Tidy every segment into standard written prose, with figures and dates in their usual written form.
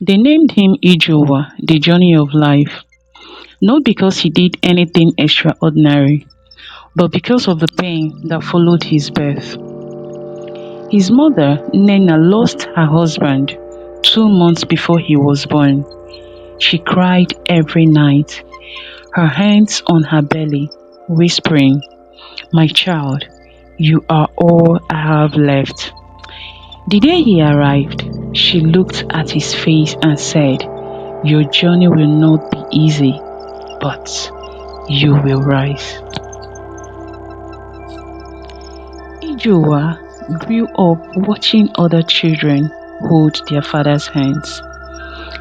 They named him Ijuwa, the journey of life, not because he did anything extraordinary, but because of the pain that followed his birth. His mother, Nena, lost her husband 2 months before he was born. She cried every night, her hands on her belly, whispering, "My child, you are all I have left." The day he arrived, she looked at his face and said, "Your journey will not be easy, but you will rise." Ijowa grew up watching other children hold their father's hands.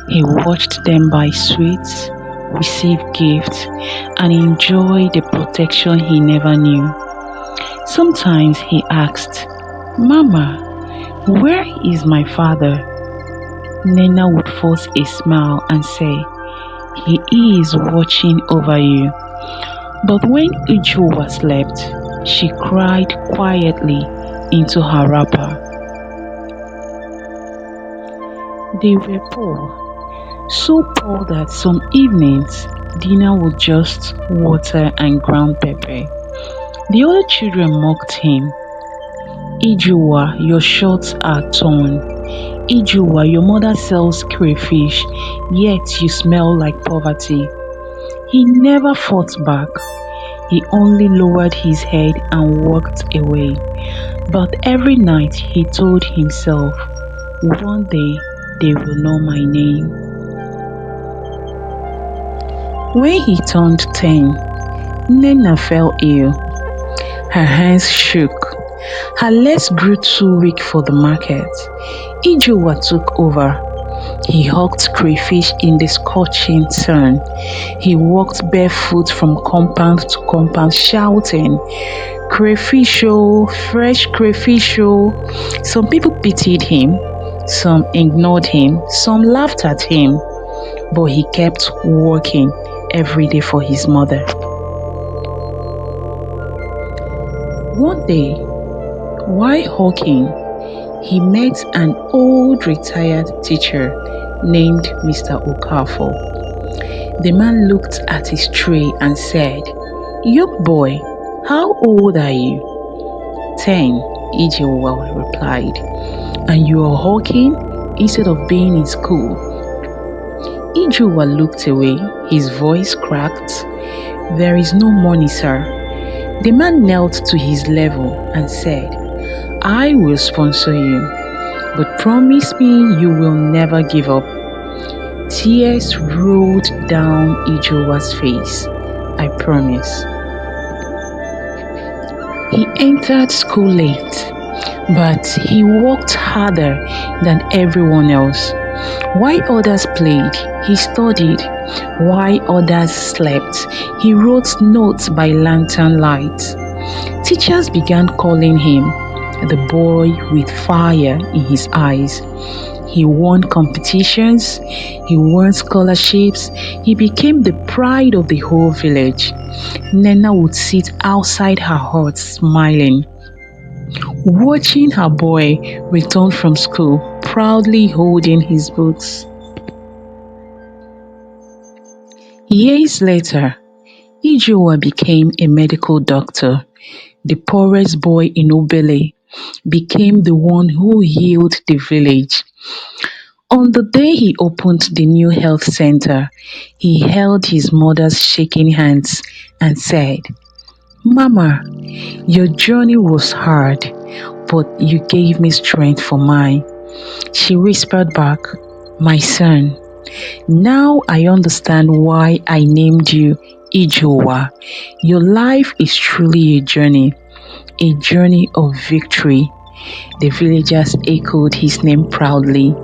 He watched them buy sweets, receive gifts, and enjoy the protection he never knew. Sometimes he asked, "Mama, where is my father?" Nena would force a smile and say, "He is watching over you." But when Ujua slept, she cried quietly into her wrapper. They were poor, so poor that some evenings dinner was just water and ground pepper. The other children mocked him. "Ijuwa, your shorts are torn. Ijuwa, your mother sells crayfish, yet you smell like poverty." He never fought back. He only lowered his head and walked away. But every night he told himself, "One day they will know my name." When he turned 10, Nena fell ill. Her hands shook. Her legs grew too weak for the market. Ijowa took over. He hugged crayfish in the scorching sun. He walked barefoot from compound to compound shouting, "Crayfish oh, fresh crayfish oh." Some people pitied him, some ignored him, some laughed at him, but he kept working every day for his mother. One day, while hawking, he met an old retired teacher named Mr. Okafor. The man looked at his tray and said, "Young boy, how old are you?" "10," Ijewa replied. "And you are hawking instead of being in school?" Ijewa looked away, his voice cracked. "There is no money, sir." The man knelt to his level and said, "I will sponsor you, but promise me you will never give up." Tears rolled down Ijowa's face. "I promise." He entered school late, but he worked harder than everyone else. While others played, he studied. While others slept, he wrote notes by lantern light. Teachers began calling him the boy with fire in his eyes. He won competitions, he won scholarships, he became the pride of the whole village. Nena would sit outside her hut smiling, watching her boy return from school, proudly holding his books. Years later, Ijowa became a medical doctor. The poorest boy in Obele became the one who healed the village. On the day he opened the new health center, he held his mother's shaking hands and said, "Mama, your journey was hard, but you gave me strength for mine." She whispered back, "My son, now I understand why I named you Ijowa. Your life is truly a journey of victory." The villagers echoed his name proudly,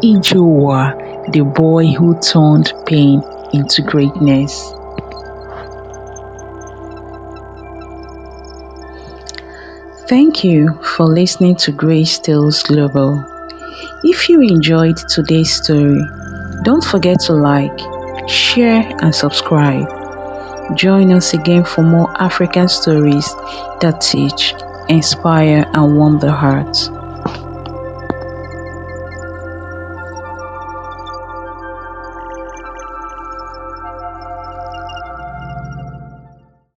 Ijowa, the boy who turned pain into greatness. Thank you for listening to Grace Tales Global. If you enjoyed today's story, don't forget to like, share, and subscribe. Join us again for more African stories that teach, inspire, and warm the heart.